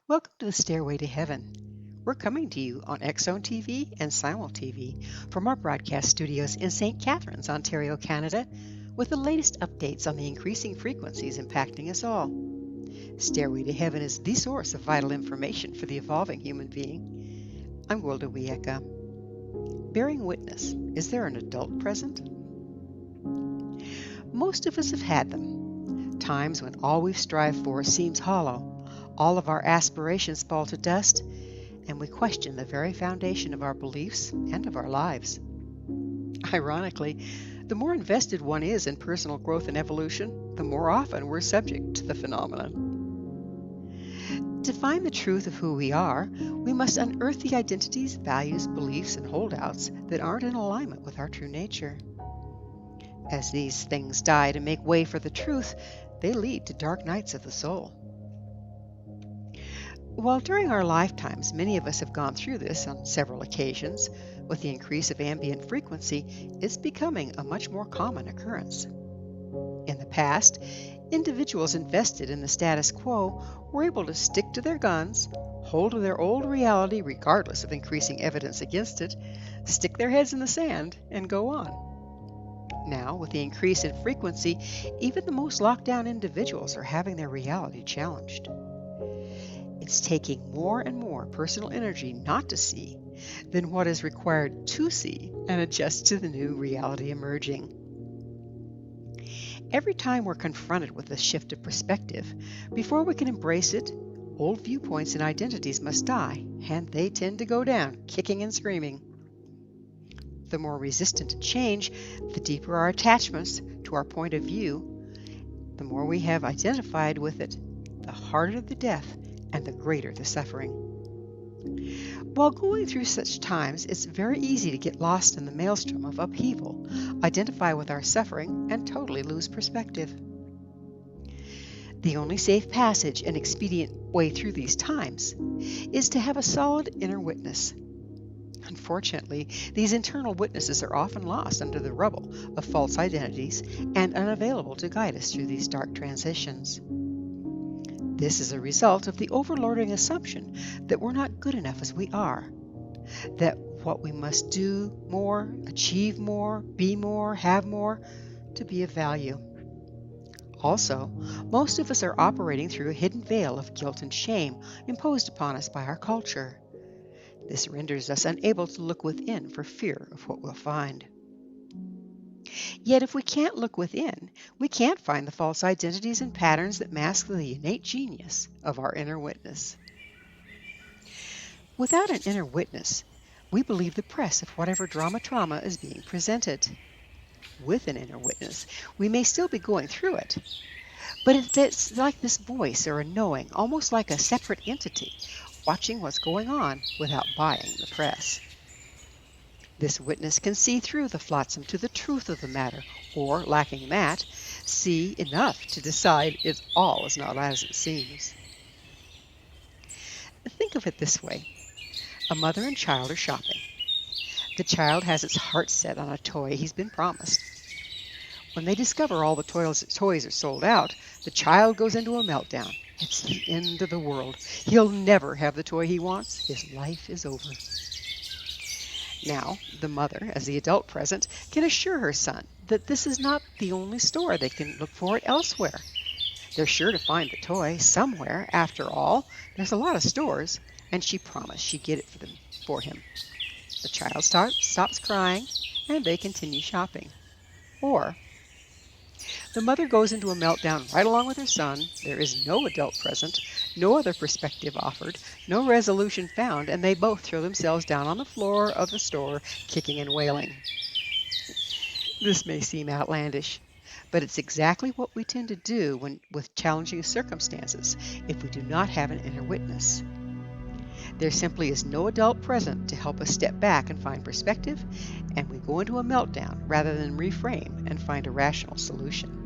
Welcome to the Stairway to Heaven. We're coming to you on X-Zone TV and Simul TV from our broadcast studios in St. Catharines, Ontario, Canada, with the latest updates on the increasing frequencies impacting us all. Stairway to Heaven is the source of vital information for the evolving human being. I'm Gwilda Wieka. Bearing witness, is there an adult present? Most of us have had them. Times when all we've strived for seems hollow. All of our aspirations fall to dust, and we question the very foundation of our beliefs and of our lives. Ironically, the more invested one is in personal growth and evolution, the more often we're subject to the phenomenon. To find the truth of who we are, we must unearth the identities, values, beliefs, and holdouts that aren't in alignment with our true nature. As these things die to make way for the truth, they lead to dark nights of the soul. While during our lifetimes many of us have gone through this on several occasions, with the increase of ambient frequency, it's becoming a much more common occurrence. In the past, individuals invested in the status quo were able to stick to their guns, hold to their old reality regardless of increasing evidence against it, stick their heads in the sand, and go on. Now, with the increase in frequency, even the most locked down individuals are having their reality challenged. It's taking more and more personal energy not to see than what is required to see and adjust to the new reality emerging. Every time we're confronted with a shift of perspective, before we can embrace it, old viewpoints and identities must die, and they tend to go down, kicking and screaming. The more resistant to change, the deeper our attachments to our point of view, the more we have identified with it, the harder the death and the greater the suffering. While going through such times, it's very easy to get lost in the maelstrom of upheaval, identify with our suffering, and totally lose perspective. The only safe passage and expedient way through these times is to have a solid inner witness. Unfortunately, these internal witnesses are often lost under the rubble of false identities and unavailable to guide us through these dark transitions. This is a result of the overloading assumption that we're not good enough as we are, that what we must do more, achieve more, be more, have more, to be of value. Also, most of us are operating through a hidden veil of guilt and shame imposed upon us by our culture. This renders us unable to look within for fear of what we'll find. Yet if we can't look within, we can't find the false identities and patterns that mask the innate genius of our inner witness. Without an inner witness, we believe the press of whatever trauma is being presented. With an inner witness, we may still be going through it, but it's like this voice or a knowing, almost like a separate entity, watching what's going on without buying the press. This witness can see through the flotsam to the truth of the matter, or, lacking that, see enough to decide it all is not as it seems. Think of it this way. A mother and child are shopping. The child has its heart set on a toy he's been promised. When they discover all the toys are sold out, the child goes into a meltdown. It's the end of the world. He'll never have the toy he wants. His life is over. Now, the mother, as the adult present, can assure her son that this is not the only store. They can look for it elsewhere. They're sure to find the toy somewhere. After all, there's a lot of stores, and she promised she'd get it for him. The child stops crying, and they continue shopping. Or, the mother goes into a meltdown right along with her son. There is no adult present, no other perspective offered, no resolution found, and they both throw themselves down on the floor of the store, kicking and wailing. This may seem outlandish, but it's exactly what we tend to do with challenging circumstances if we do not have an inner witness. There simply is no adult present to help us step back and find perspective, and we go into a meltdown rather than reframe and find a rational solution.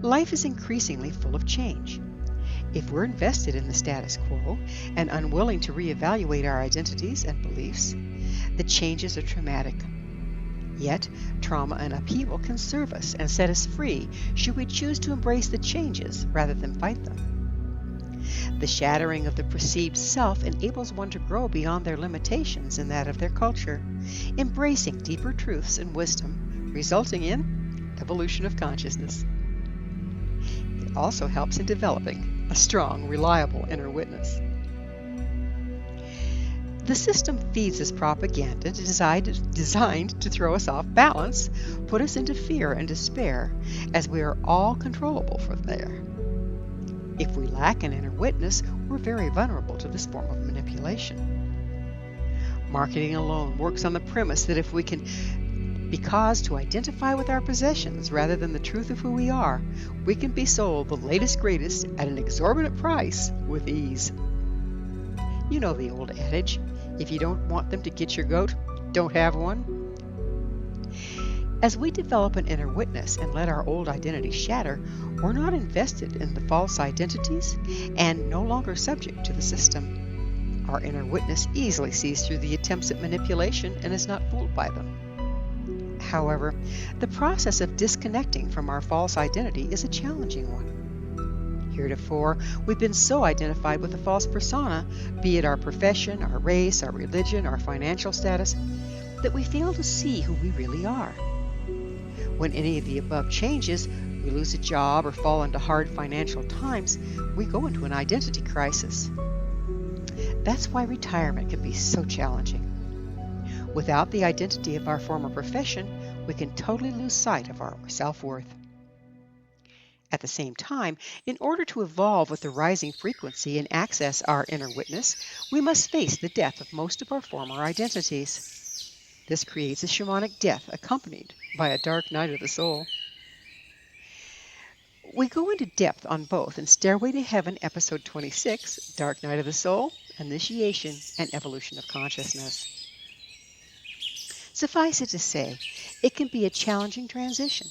Life is increasingly full of change. If we're invested in the status quo and unwilling to reevaluate our identities and beliefs, the changes are traumatic. Yet, trauma and upheaval can serve us and set us free should we choose to embrace the changes rather than fight them. The shattering of the perceived self enables one to grow beyond their limitations and that of their culture, embracing deeper truths and wisdom, resulting in evolution of consciousness. It also helps in developing a strong, reliable inner witness. The system feeds us propaganda designed to throw us off balance, put us into fear and despair, as we are all controllable from there. If we lack an inner witness, we're very vulnerable to this form of manipulation. Marketing alone works on the premise that if we can be caused to identify with our possessions rather than the truth of who we are, we can be sold the latest greatest at an exorbitant price with ease. You know the old adage, if you don't want them to get your goat, don't have one. As we develop an inner witness and let our old identity shatter, we're not invested in the false identities and no longer subject to the system. Our inner witness easily sees through the attempts at manipulation and is not fooled by them. However, the process of disconnecting from our false identity is a challenging one. Heretofore, we've been so identified with a false persona, be it our profession, our race, our religion, our financial status, that we fail to see who we really are. When any of the above changes, we lose a job or fall into hard financial times, we go into an identity crisis. That's why retirement can be so challenging. Without the identity of our former profession, we can totally lose sight of our self-worth. At the same time, in order to evolve with the rising frequency and access our inner witness, we must face the death of most of our former identities. This creates a shamanic death accompanied by a dark night of the soul. We go into depth on both in Stairway to Heaven, Episode 26, Dark Night of the Soul, Initiation and Evolution of Consciousness. Suffice it to say, it can be a challenging transition.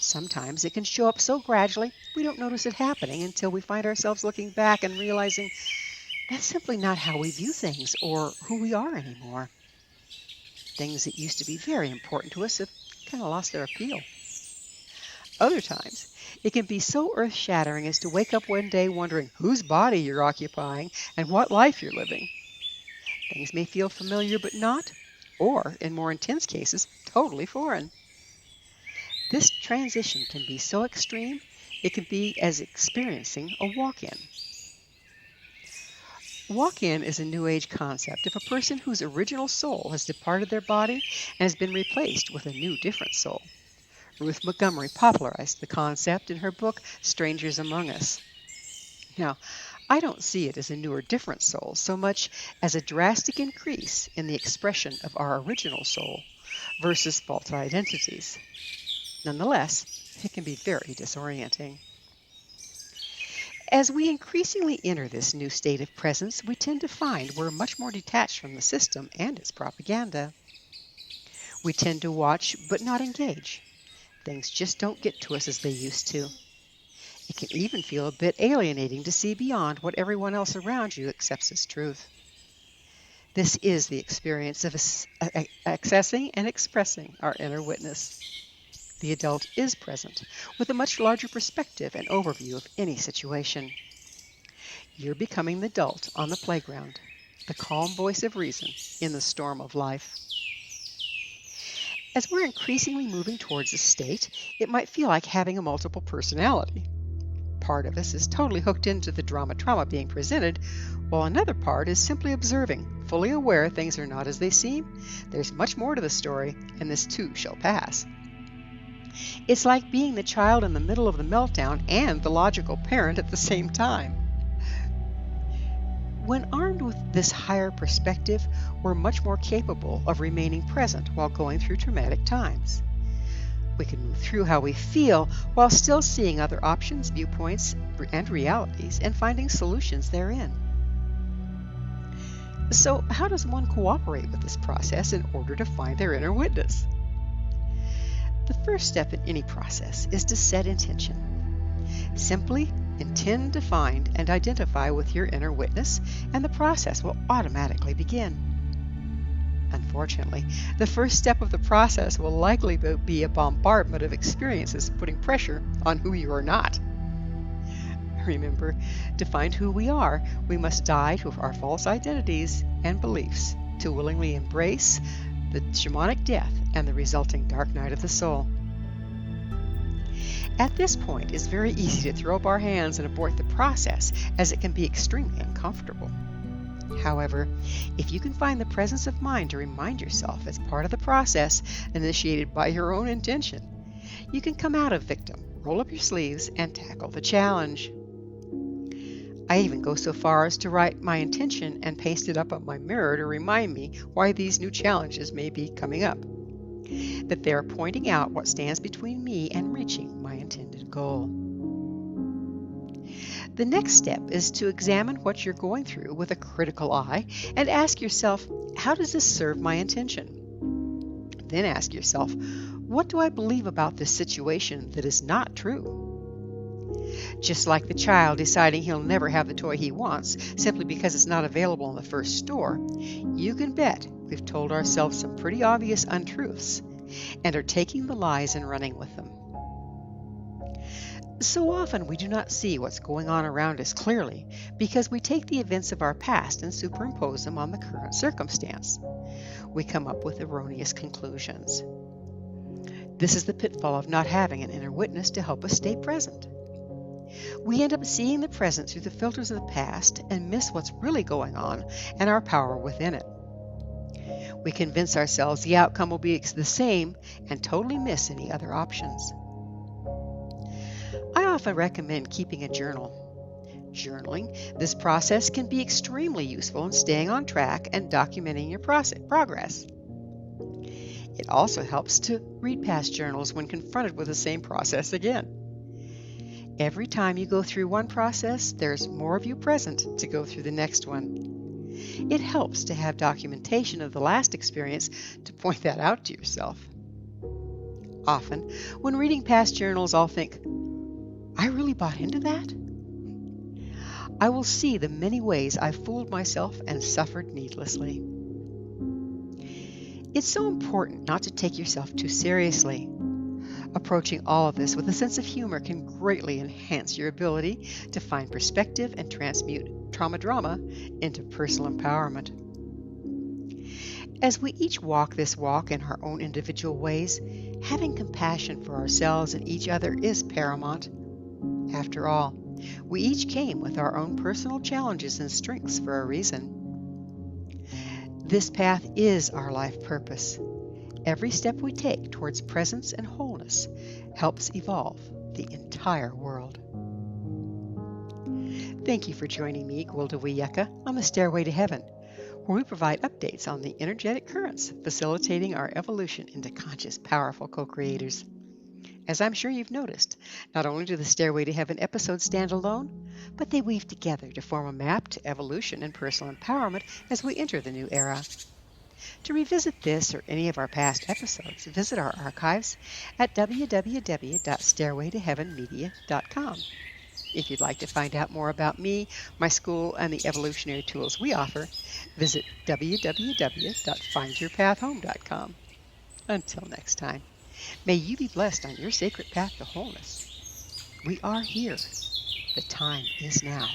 Sometimes it can show up so gradually we don't notice it happening until we find ourselves looking back and realizing that's simply not how we view things or who we are anymore. Things that used to be very important to us have kind of lost their appeal. Other times, it can be so earth-shattering as to wake up one day wondering whose body you're occupying and what life you're living. Things may feel familiar but not, or, in more intense cases, totally foreign. This transition can be so extreme, it can be as experiencing a walk-in. Walk-in is a New Age concept of a person whose original soul has departed their body and has been replaced with a new, different soul. Ruth Montgomery popularized the concept in her book, Strangers Among Us. Now, I don't see it as a new or different soul so much as a drastic increase in the expression of our original soul versus false identities. Nonetheless, it can be very disorienting. As we increasingly enter this new state of presence, we tend to find we're much more detached from the system and its propaganda. We tend to watch but not engage. Things just don't get to us as they used to. It can even feel a bit alienating to see beyond what everyone else around you accepts as truth. This is the experience of accessing and expressing our inner witness. The adult is present with a much larger perspective and overview of any situation. You're becoming the adult on the playground, the calm voice of reason in the storm of life. As we're increasingly moving towards this state, it might feel like having a multiple personality. Part of us is totally hooked into the drama being presented, while another part is simply observing, fully aware things are not as they seem. There's much more to the story, and this too shall pass. It's like being the child in the middle of the meltdown and the logical parent at the same time. When armed with this higher perspective, we're much more capable of remaining present while going through traumatic times. We can move through how we feel while still seeing other options, viewpoints, and realities and finding solutions therein. So, how does one cooperate with this process in order to find their inner witness? The first step in any process is to set intention. Simply intend to find and identify with your inner witness, and the process will automatically begin. Unfortunately, the first step of the process will likely be a bombardment of experiences putting pressure on who you are not. Remember, to find who we are, we must die to our false identities and beliefs to willingly embrace the shamanic death and the resulting dark night of the soul. At this point, it's very easy to throw up our hands and abort the process, as it can be extremely uncomfortable. However, if you can find the presence of mind to remind yourself as part of the process initiated by your own intention, you can come out of victim, roll up your sleeves, and tackle the challenge. I even go so far as to write my intention and paste it up on my mirror to remind me why these new challenges may be coming up, that they are pointing out what stands between me and reaching my intended goal. The next step is to examine what you're going through with a critical eye and ask yourself, how does this serve my intention? Then ask yourself, what do I believe about this situation that is not true? Just like the child deciding he'll never have the toy he wants simply because it's not available in the first store, you can bet we've told ourselves some pretty obvious untruths and are taking the lies and running with them. So often we do not see what's going on around us clearly because we take the events of our past and superimpose them on the current circumstance. We come up with erroneous conclusions. This is the pitfall of not having an inner witness to help us stay present. We end up seeing the present through the filters of the past and miss what's really going on and our power within it. We convince ourselves the outcome will be the same and totally miss any other options. I often recommend keeping a journal. Journaling, this process can be extremely useful in staying on track and documenting your progress. It also helps to read past journals when confronted with the same process again. Every time you go through one process, there's more of you present to go through the next one. It helps to have documentation of the last experience to point that out to yourself. Often, when reading past journals, I'll think, I really bought into that? I will see the many ways I fooled myself and suffered needlessly. It's so important not to take yourself too seriously. Approaching all of this with a sense of humor can greatly enhance your ability to find perspective and transmute trauma drama into personal empowerment. As we each walk this walk in our own individual ways, having compassion for ourselves and each other is paramount. After all, we each came with our own personal challenges and strengths for a reason. This path is our life purpose. Every step we take towards presence and wholeness helps evolve the entire world. Thank you for joining me, Gwilda Wiyaka, on the Stairway to Heaven, where we provide updates on the energetic currents facilitating our evolution into conscious, powerful co-creators. As I'm sure you've noticed, not only do the Stairway to Heaven episodes stand alone, but they weave together to form a map to evolution and personal empowerment as we enter the new era. To revisit this or any of our past episodes, visit our archives at www.stairwaytoheavenmedia.com. If you'd like to find out more about me, my school, and the evolutionary tools we offer, visit www.findyourpathhome.com. Until next time, may you be blessed on your sacred path to wholeness. We are here. The time is now.